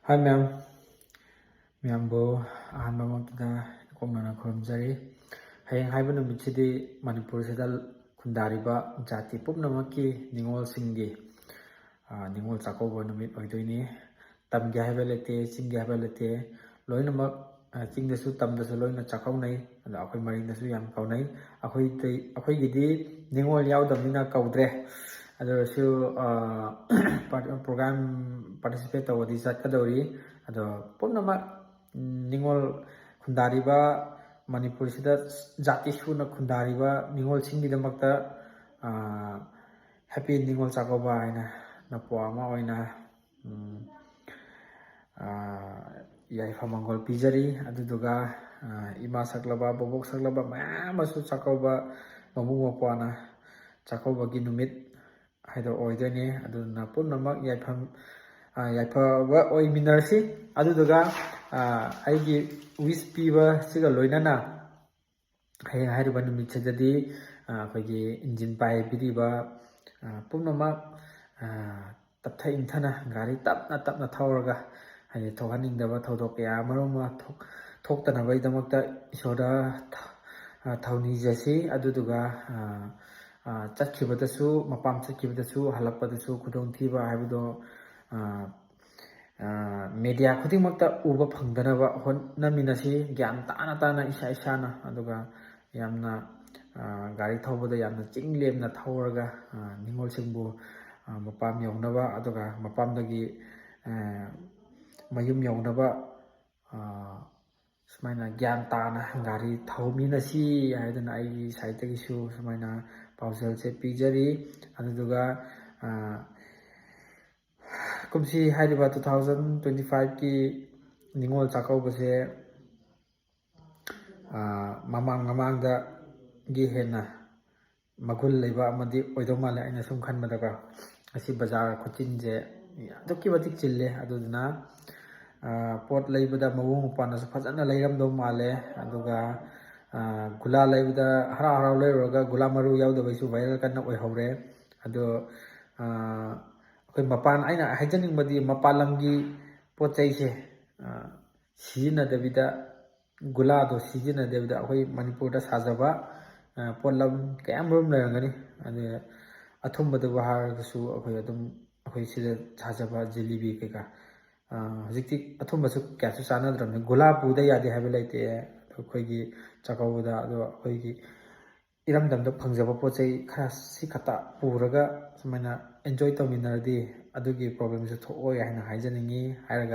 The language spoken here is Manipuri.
ꯍꯥꯏ ꯃꯌꯥꯝ ꯃꯌꯥꯝꯕꯨ ꯑꯍꯥꯟꯕꯃꯛꯇꯗ ꯏꯀꯣꯛꯅꯅ ꯈꯨꯔꯨꯝꯖꯔꯤ. ꯍꯌꯦꯡ ꯍꯥꯏꯕ ꯅꯨꯃꯤꯠꯁꯤꯗꯤ ꯃꯅꯤꯄꯨꯔꯁꯤꯗ ꯈꯨꯟꯗꯥꯔꯤꯕ ꯖꯥꯇꯤ ꯄꯨꯝꯅꯃꯛꯀꯤ ꯅꯤꯡꯉꯣꯜꯁꯤꯡꯒꯤ ꯅꯤꯡꯉꯣꯜ ꯆꯥꯛꯀꯧꯕ ꯅꯨꯃꯤꯠ ꯑꯣꯏꯗꯣꯏꯅꯤ. ꯇꯝꯒꯦ ꯍꯥꯏꯕ ꯂꯩꯇꯦ, ꯆꯤꯡꯒꯦ ꯍꯥꯏꯕ ꯂꯩꯇꯦ. ꯂꯣꯏꯅꯃꯛ ꯆꯤꯡꯗꯁꯨ ꯇꯝꯗꯁꯨ ꯂꯣꯏꯅ ꯆꯥꯛꯀꯧꯅꯩ. ꯑꯗꯣ ꯑꯩꯈꯣꯏ ꯃꯔꯤꯡꯗꯁꯨ ꯌꯥꯝ ꯀꯧꯅꯩ. ꯑꯩꯈꯣꯏꯒꯤꯗꯤ ꯅꯤꯡꯉꯣꯜ ꯌꯥꯎꯗꯕꯅꯤꯅ ꯀꯧꯗ꯭ꯔꯦ. ꯑꯗꯨ ꯑꯣꯏꯔꯁꯨ ꯄ꯭ꯔꯣꯒ꯭ꯔꯥꯝ ꯄꯥꯔꯇꯤꯁꯤꯄꯦꯠ ꯇꯧꯕꯗꯤ ꯆꯠꯀꯗꯧꯔꯤ. ꯑꯗꯣ ꯄꯨꯝꯅꯃꯛ ꯅꯤꯡꯉꯣꯜ ꯈꯨꯟꯗꯥꯔꯤꯕ ꯃꯅꯤꯄꯨꯔꯁꯤꯗ ꯖꯥꯇꯤ ꯁꯨꯅ ꯈꯨꯟꯗꯥꯔꯤꯕ ꯅꯤꯡꯉꯣꯜꯁꯤꯡꯒꯤꯗꯃꯛꯇ ꯍꯦꯄꯤ ꯅꯤꯡꯉꯣꯜ ꯆꯥꯛꯀꯧꯕ ꯍꯥꯏꯅ ꯅꯄꯣ ꯑꯃ ꯑꯣꯏꯅ ꯌꯥꯏꯐ-ꯃꯪꯒꯣꯜ ꯄꯤꯖꯔꯤ. ꯑꯗꯨꯗꯨꯒ ꯏꯃꯥ ꯁꯛꯂꯕ, ꯕꯣꯕꯣꯛ ꯁꯛꯂꯕ ꯃꯌꯥꯝ ꯑꯃꯁꯨ ꯆꯥꯛꯀꯧꯕ ꯃꯕꯨꯡ ꯃꯧꯄ꯭ꯋꯥꯅ ꯆꯥꯛꯀꯧꯕꯒꯤ ꯅꯨꯃꯤꯠ ꯍꯥꯏꯗꯣ ꯑꯣꯏꯗꯣꯏꯅꯤ. ꯑꯗꯨꯅ ꯄꯨꯝꯅꯃꯛ ꯌꯥꯏꯐꯕ ꯑꯣꯏꯃꯤꯟꯅꯔꯁꯤ. ꯑꯗꯨꯗꯨꯒ ꯑꯩꯒꯤ ꯋꯤꯁ ꯄꯤꯕꯁꯤꯒ ꯂꯣꯏꯅꯅ ꯍꯌꯦꯡ ꯍꯥꯏꯔꯤꯕ ꯅꯨꯃꯤꯠꯁꯤꯗꯗꯤ ꯑꯩꯈꯣꯏꯒꯤ ꯏꯟꯖꯤꯟ ꯄꯥꯏꯕꯤꯔꯤꯕ ꯄꯨꯝꯅꯃꯛ ꯇꯞꯊ ꯏꯟꯊꯅ ꯒꯥꯔꯤ ꯇꯞꯅ ꯇꯞꯅ ꯊꯧꯔꯒ ꯍꯥꯏꯗꯤ ꯊꯣꯛꯍꯟꯅꯤꯡꯗꯕ ꯊꯧꯗꯣꯛ ꯀꯌꯥ ꯑꯃꯔꯣꯝ ꯑꯃ ꯊꯣꯛꯇꯅꯕꯒꯤꯗꯃꯛꯇ ꯏꯁꯣꯔꯗ ꯊꯧꯅꯤꯖꯁꯤ. ꯑꯗꯨꯗꯨꯒ ꯆꯠꯈꯤꯕꯗꯁꯨ, ꯃꯄꯥꯝ ꯆꯠꯈꯤꯕꯗꯁꯨ, ꯍꯜꯂꯛꯄꯗꯁꯨ ꯈꯨꯗꯣꯡꯊꯤꯕ ꯍꯥꯏꯕꯗꯣ ꯃꯦꯗꯤꯌꯥ ꯈꯨꯗꯤꯡꯃꯛꯇ ꯎꯕ ꯐꯪꯗꯅꯕ ꯍꯣꯠꯅꯃꯤꯟꯅꯁꯤ, ꯒ꯭ꯌꯥꯟ ꯇꯥꯅ ꯇꯥꯅ ꯏꯁꯥꯅ. ꯑꯗꯨꯒ ꯌꯥꯝꯅ ꯒꯥꯔꯤ ꯊꯧꯕꯗ ꯌꯥꯝꯅ ꯆꯤꯡ ꯂꯦꯝꯅ ꯊꯧꯔꯒ ꯅꯤꯡꯉꯣꯜꯁꯤꯡꯕꯨ ꯃꯄꯥꯝ ꯌꯧꯅꯕ, ꯑꯗꯨꯒ ꯃꯄꯥꯝꯗꯒꯤ ꯃꯌꯨꯝ ꯌꯧꯅꯕ ꯁꯨꯃꯥꯏꯅ ꯒ꯭ꯌꯥꯟ ꯇꯥꯅ ꯒꯥꯔꯤ ꯊꯧꯃꯤꯟꯅꯁꯤ ꯍꯥꯏꯗꯅ ꯑꯩꯒꯤ ꯁꯥꯏꯠꯇꯒꯤꯁꯨ ꯁꯨꯃꯥꯏꯅ ꯄꯥꯎꯖꯦꯜꯁꯦ ꯄꯤꯖꯔꯤ. ꯑꯗꯨꯗꯨꯒ ꯀꯨꯝꯁꯤ ꯍꯥꯏꯔꯤꯕ 2025ꯀꯤ ꯅꯤꯡꯉꯣꯜ ꯆꯥꯛꯀꯧꯕꯁꯦ ꯃꯃꯥꯡꯗꯒꯤ ꯍꯦꯟꯅ ꯃꯒꯨꯟ ꯂꯩꯕ ꯑꯃꯗꯤ ꯑꯣꯏꯗꯧ ꯃꯥꯜꯂꯦ. ꯑꯩꯅ ꯁꯨꯝ ꯈꯟꯕꯗꯀꯣ ꯑꯁꯤ ꯕꯖꯥꯔ ꯈꯨꯆꯤꯟꯁꯦ ꯑꯗꯨꯛꯀꯤ ꯃꯇꯤꯛ ꯆꯤꯜꯂꯦ. ꯑꯗꯨꯗꯨꯅ ꯄꯣꯠ ꯂꯩꯕꯗ ꯃꯕꯨꯡ ꯃꯧꯄ꯭ꯋꯥꯅꯁꯨ ꯐꯖꯅ ꯂꯩꯔꯝꯗꯧ ꯃꯥꯜꯂꯦ. ꯑꯗꯨꯒ ꯒꯨꯂꯥ ꯂꯩꯕꯗ ꯍꯔꯥꯎ ꯂꯩꯔꯨꯔꯒ ꯒꯨꯂꯥ ꯃꯔꯨ ꯌꯥꯎꯗꯕꯩꯁꯨ ꯚꯥꯏꯔꯦꯜ ꯀꯟꯅ ꯑꯣꯏꯍꯧꯔꯦ. ꯑꯗꯣ ꯑꯩꯈꯣꯏ ꯑꯩꯅ ꯍꯥꯏꯖꯅꯤꯡꯕꯗꯤ ꯃꯄꯥꯟ ꯂꯝꯒꯤ ꯄꯣꯠ ꯆꯩꯁꯦ ꯁꯤꯖꯤꯟꯅꯗꯕꯤꯗ, ꯒꯨꯂꯥꯗꯣ ꯁꯤꯖꯤꯟꯅꯗꯕꯤꯗ ꯑꯩꯈꯣই ꯃꯅꯤꯄꯨꯔꯗ ꯁꯥꯖꯕ ꯄꯣꯠꯂꯝ ꯀꯌꯥꯃꯔꯨꯝ ꯂꯩꯔꯝꯒꯅꯤ. ꯑꯗꯨ ꯑꯊꯨꯝꯕꯗꯕꯨ ꯍꯥꯏꯔꯒꯁꯨ ꯑꯩꯈꯣꯏ ꯁꯤꯗ ꯁꯥꯖꯕ ꯖꯤꯂꯤꯕꯤ ꯀꯩꯀꯥ, ꯍꯧꯖꯤꯛꯇꯤ ꯑꯊꯨꯝꯕꯁꯨ ꯀꯌꯥꯁꯨ ꯆꯥꯟꯅꯗ꯭ꯔꯕꯅꯤ. ꯒꯨꯂꯥ ꯄꯨꯗ ꯌꯥꯗꯦ ꯍꯥꯏꯕ ꯂꯩꯇꯦ ꯑꯩꯈꯣꯏꯒꯤ ꯆꯥꯛꯀꯧꯕꯗ. ꯑꯗꯣ ꯑꯩꯈꯣꯏꯒꯤ ꯏꯔꯝꯗꯝꯗ ꯐꯪꯖꯕ ꯄꯣꯠ ꯆꯩ ꯈꯔ ꯁꯤ ꯈꯛꯇ ꯄꯨꯔꯒ ꯁꯨꯃꯥꯏꯅ ꯑꯦꯟꯖꯣꯏ ꯇꯧꯃꯤꯟꯅꯔꯗꯤ ꯑꯗꯨꯒꯤ ꯄ꯭ꯔꯣꯕ꯭ꯂꯦꯝꯁꯨ ꯊꯣꯛꯑꯣꯏ ꯍꯥꯏꯅ ꯍꯥꯏꯖꯅꯤꯡꯉꯤ. ꯍꯥꯏꯔꯒ